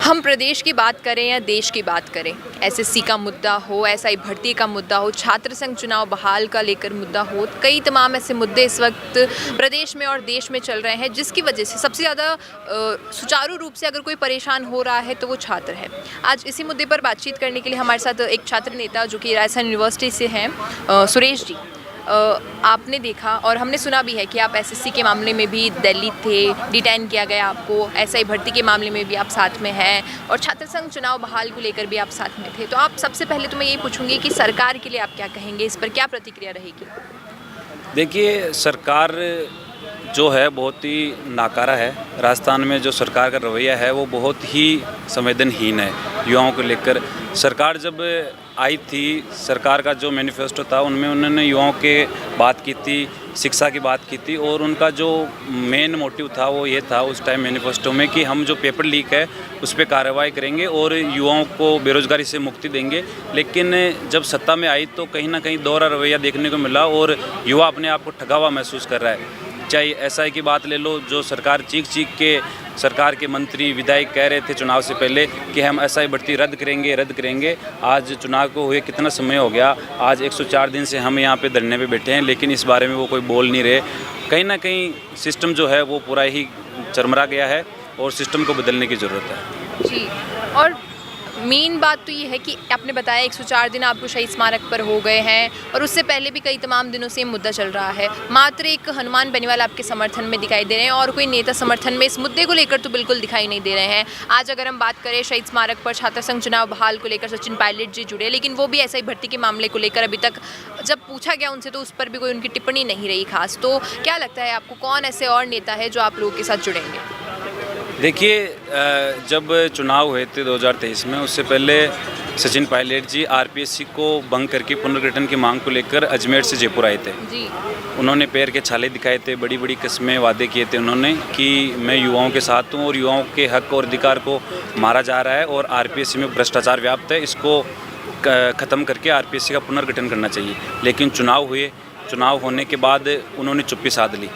हम प्रदेश की बात करें या देश की बात करें, एसएससी का मुद्दा हो, एसआई भर्ती का मुद्दा हो, छात्र संघ चुनाव बहाल का लेकर मुद्दा हो, कई तमाम ऐसे मुद्दे इस वक्त प्रदेश में और देश में चल रहे हैं, जिसकी वजह से सबसे ज़्यादा सुचारू रूप से अगर कोई परेशान हो रहा है तो वो छात्र है। आज इसी मुद्दे पर बातचीत करने के लिए हमारे साथ एक छात्र नेता जो कि राजस्थान यूनिवर्सिटी से हैं, सुरेश जी। आपने देखा और हमने सुना भी है कि आप एसएससी के मामले में भी दिल्ली थे, डिटेन किया गया आपको, एसआई भर्ती के मामले में भी आप साथ में हैं और छात्र संघ चुनाव बहाल को लेकर भी आप साथ में थे। तो आप सबसे पहले तो मैं यही पूछूंगी कि सरकार के लिए आप क्या कहेंगे, इस पर क्या प्रतिक्रिया रहेगी? देखिए, सरकार जो है बहुत ही नाकारा है। राजस्थान में जो सरकार का रवैया है वो बहुत ही संवेदनहीन है युवाओं को लेकर। सरकार जब आई थी, सरकार का जो मैनिफेस्टो था उनमें उन्होंने युवाओं के बात की थी, शिक्षा की बात की थी और उनका जो मेन मोटिव था वो ये था उस टाइम मैनिफेस्टो में कि हम जो पेपर लीक है उस पर कार्रवाई करेंगे और युवाओं को बेरोजगारी से मुक्ति देंगे। लेकिन जब सत्ता में आई तो कहीं ना कहीं दोहरा रवैया देखने को मिला और युवा अपने आप को ठगा हुआ महसूस कर रहा है। चाहे एसआई की बात ले लो, जो सरकार चीख के सरकार के मंत्री विधायक कह रहे थे चुनाव से पहले कि हम एसआई भर्ती रद्द करेंगे। आज चुनाव को हुए कितना समय हो गया, आज 104 दिन से हम यहाँ पे धरने पे बैठे हैं, लेकिन इस बारे में वो कोई बोल नहीं रहे। कहीं ना कहीं सिस्टम जो है वो पूरा ही चरमरा गया है और सिस्टम को बदलने की ज़रूरत है जी। और मेन बात तो ये है कि आपने बताया 104 दिन आपको शहीद स्मारक पर हो गए हैं और उससे पहले भी कई तमाम दिनों से ये मुद्दा चल रहा है। मात्र एक हनुमान बेनीवाल आपके समर्थन में दिखाई दे रहे हैं और कोई नेता समर्थन में इस मुद्दे को लेकर तो बिल्कुल दिखाई नहीं दे रहे हैं। आज अगर हम बात करें शहीद स्मारक पर छात्र संघ चुनाव बहाल को लेकर सचिन पायलट जी जुड़े, लेकिन वो भी एसआई भर्ती के मामले को लेकर अभी तक जब पूछा गया उनसे तो उस पर भी कोई उनकी टिप्पणी नहीं रही खास। तो क्या लगता है आपको, कौन ऐसे और नेता है जो आप लोगों के साथ जुड़ेंगे? देखिए, जब चुनाव हुए थे 2023 में, उससे पहले सचिन पायलट जी आरपीएससी को भंग करके पुनर्गठन की मांग को लेकर अजमेर से जयपुर आए थे जी। उन्होंने पैर के छाले दिखाए थे, बड़ी बड़ी कस्में वादे किए थे उन्होंने कि मैं युवाओं के साथ हूँ और युवाओं के हक और अधिकार को मारा जा रहा है और आरपीएससी में भ्रष्टाचार व्याप्त है, इसको ख़त्म करके आरपीएससी का पुनर्गठन करना चाहिए। लेकिन चुनाव हुए, चुनाव होने के बाद उन्होंने चुप्पी साध ली।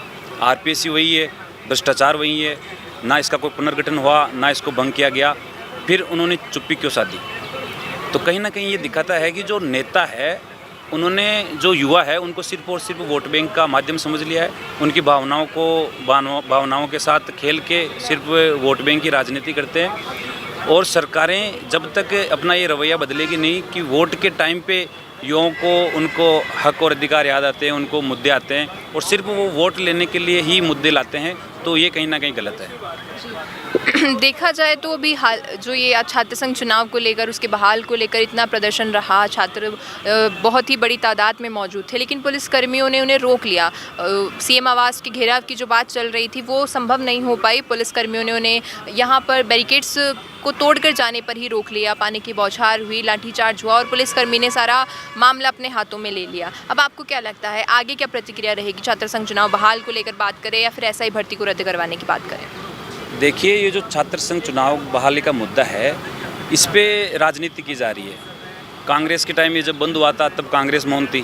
आरपीएससी वही है, भ्रष्टाचार वही है, ना इसका कोई पुनर्गठन हुआ, ना इसको भंग किया गया, फिर उन्होंने चुप्पी क्यों साधी? तो कहीं ना कहीं ये दिखाता है कि जो नेता है उन्होंने जो युवा है उनको सिर्फ और सिर्फ वोट बैंक का माध्यम समझ लिया है। उनकी भावनाओं के साथ खेल के सिर्फ वोट बैंक की राजनीति करते हैं और सरकारें जब तक अपना ये रवैया बदलेगी नहीं कि वोट के टाइम पे युवाओं को उनको हक और अधिकार याद आते हैं, उनको मुद्दे आते हैं और सिर्फ वो वोट लेने के लिए ही मुद्दे लाते हैं, तो ये कहीं ना कहीं गलत है। देखा जाए तो अभी हाल जो ये छात्र संघ चुनाव को लेकर, उसके बहाल को लेकर इतना प्रदर्शन रहा, छात्र बहुत ही बड़ी तादाद में मौजूद थे, लेकिन पुलिसकर्मियों ने उन्हें रोक लिया। सीएम आवास के घेराव की जो बात चल रही थी वो संभव नहीं हो पाई। पुलिसकर्मियों ने उन्हें यहाँ पर बैरिकेड्स को तोड़कर जाने पर ही रोक लिया। पानी की बौछार हुई, लाठीचार्ज हुआ और पुलिसकर्मी ने सारा मामला अपने हाथों में ले लिया। अब आपको क्या लगता है आगे क्या प्रतिक्रिया रहेगी? छात्र संघ चुनाव बहाल को लेकर बात करें या फिर एसआई भर्ती को रद्द करवाने की बात करें? देखिए, ये जो छात्र संघ चुनाव बहाली का मुद्दा है, इस पे राजनीति की जा रही है। कांग्रेस के टाइम ये जब बंद हुआ था तब कांग्रेस मौन थी,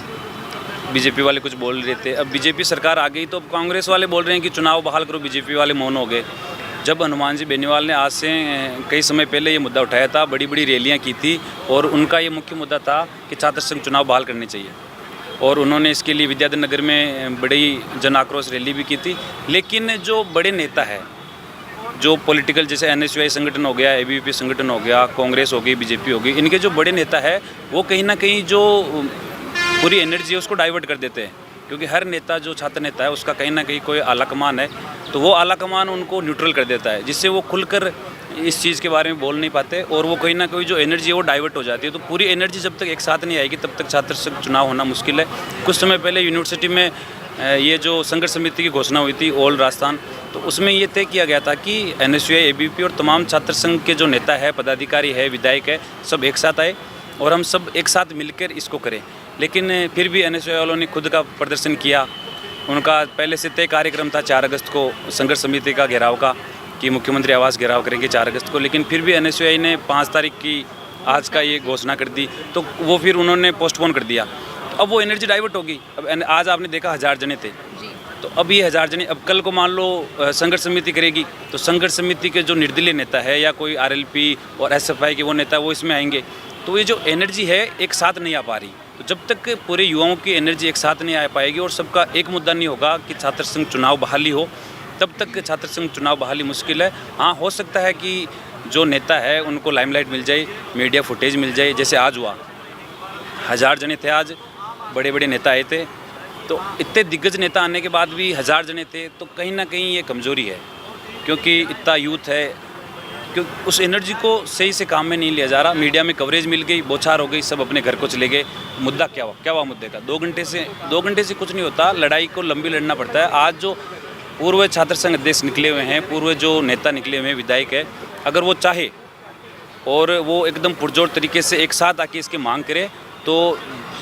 बीजेपी वाले कुछ बोल रहे थे। अब बीजेपी सरकार आ गई तो अब कांग्रेस वाले बोल रहे हैं कि चुनाव बहाल करो, बीजेपी वाले मौन हो गए। जब हनुमान जी बेनीवाल ने आज से कई समय पहले ये मुद्दा उठाया था, बड़ी बड़ी रैलियाँ की थी और उनका ये मुख्य मुद्दा था कि छात्र संघ चुनाव बहाल करने चाहिए और उन्होंने इसके लिए विद्याधर नगर में बड़ी जन आक्रोश रैली भी की थी। लेकिन जो बड़े नेता है, जो पॉलिटिकल, जैसे एनएसयूआई संगठन हो गया, एबीवीपी संगठन हो गया, कांग्रेस हो गई, बीजेपी हो गई, इनके जो बड़े नेता है वो कहीं ना कहीं जो पूरी एनर्जी है उसको डाइवर्ट कर देते हैं, क्योंकि हर नेता जो छात्र नेता है उसका कहीं ना कहीं कोई आला कमान है, तो वो आला कमान उनको न्यूट्रल कर देता है, जिससे वो खुलकर इस चीज़ के बारे में बोल नहीं पाते और वो कहीं ना कहीं जो एनर्जी है वो डाइवर्ट हो जाती है। तो पूरी एनर्जी जब तक एक साथ नहीं आएगी तब तक छात्र संघ चुनाव होना मुश्किल है। कुछ समय पहले यूनिवर्सिटी में ये जो संघर्ष समिति की घोषणा हुई थी ऑल राजस्थान, तो उसमें ये तय किया गया था कि एनएसयूआई, एबीवीपी और तमाम छात्र संघ के जो नेता है, पदाधिकारी है, विधायक है, सब एक साथ आए और हम सब एक साथ मिलकर इसको करें। लेकिन फिर भी एनएसयूआई वालों ने खुद का प्रदर्शन किया। उनका पहले से तय कार्यक्रम था 4 अगस्त को संघर्ष समिति का घेराव का, कि मुख्यमंत्री आवास घेराव करेंगे 4 अगस्त को, लेकिन फिर भी एनएसयूआई ने 5 तारीख की आज का ये घोषणा कर दी, तो वो फिर उन्होंने पोस्टपोन कर दिया। अब वो एनर्जी डाइवर्ट होगी। अब आज आपने देखा 1000 जने थे, तो अब ये 1000 जने, अब कल को मान लो संघर्ष समिति करेगी तो संघर्ष समिति के जो निर्दलीय नेता है या कोई आरएलपी और एसएफआई के वो नेता वो इसमें आएंगे, तो ये जो एनर्जी है एक साथ नहीं आ पा रही। तो जब तक पूरे युवाओं की एनर्जी एक साथ नहीं आ पाएगी और सबका एक मुद्दा नहीं होगा कि छात्र संघ चुनाव बहाली हो, तब तक छात्र संघ चुनाव बहाली मुश्किल है। हाँ, हो सकता है कि जो नेता है उनको लाइमलाइट मिल जाए, मीडिया फुटेज मिल जाए, जैसे आज हुआ। 1000 जने थे आज, बड़े बड़े नेता आए थे, तो इतने दिग्गज नेता आने के बाद भी 1000 जने थे, तो कहीं ना कहीं ये कमज़ोरी है, क्योंकि इतना यूथ है, क्योंकि उस एनर्जी को सही से काम में नहीं लिया जा रहा। मीडिया में कवरेज मिल गई, बौछार हो गई, सब अपने घर को चले गए। मुद्दा क्या हुआ मुद्दे का? 2 घंटे से कुछ नहीं होता, लड़ाई को लंबी लड़ना पड़ता है। आज जो पूर्व छात्र संघ अध्यक्ष निकले हुए हैं, पूर्व जो नेता निकले हुए हैं, विधायक है, अगर वो चाहे और वो एकदम पुरजोर तरीके से एक साथ आके इसकी मांग करे तो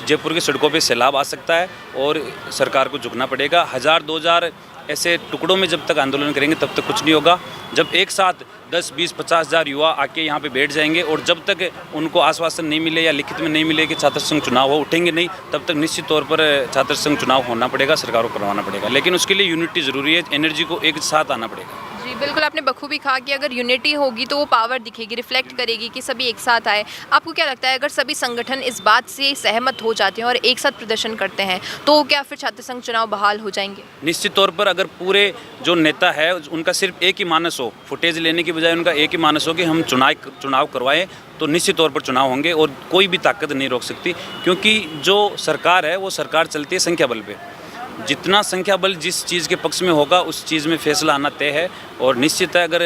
जयपुर की सड़कों पे सैलाब आ सकता है और सरकार को झुकना पड़ेगा। 1000-2000 ऐसे टुकड़ों में जब तक आंदोलन करेंगे तब तक कुछ नहीं होगा। जब एक साथ 10, 20, 50,000 युवा आके यहाँ पे बैठ जाएंगे और जब तक उनको आश्वासन नहीं मिले या लिखित में नहीं मिले कि छात्र संघ चुनाव हो, उठेंगे नहीं, तब तक निश्चित तौर पर छात्र संघ चुनाव होना पड़ेगा, सरकार को करवाना पड़ेगा। लेकिन उसके लिए यूनिटी ज़रूरी है, एनर्जी को एक साथ आना पड़ेगा। जी बिल्कुल, आपने बखूबी कहा कि अगर यूनिटी होगी तो वो पावर दिखेगी, रिफ्लेक्ट करेगी कि सभी एक साथ आए। आपको क्या लगता है, अगर सभी संगठन इस बात से सहमत हो जाते हैं और एक साथ प्रदर्शन करते हैं तो क्या फिर छात्र संघ चुनाव बहाल हो जाएंगे? निश्चित तौर पर अगर पूरे जो नेता है उनका सिर्फ एक ही मानस हो, फुटेज लेने की बजाय उनका एक ही मानस हो कि हम चुनाव करवाएं, तो निश्चित तौर पर चुनाव होंगे और कोई भी ताकत नहीं रोक सकती। क्योंकि जो सरकार है वो सरकार चलती है संख्या बल पे। जितना संख्या बल जिस चीज़ के पक्ष में होगा उस चीज़ में फैसला आना तय है। और निश्चित है, अगर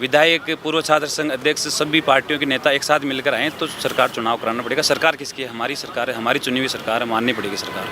विधायक, पूर्व छात्र संघ अध्यक्ष, सभी पार्टियों के नेता एक साथ मिलकर आएँ तो सरकार चुनाव कराना पड़ेगा। सरकार किसकी है? हमारी सरकार है, हमारी चुनी हुई सरकार है, माननी पड़ेगी सरकार।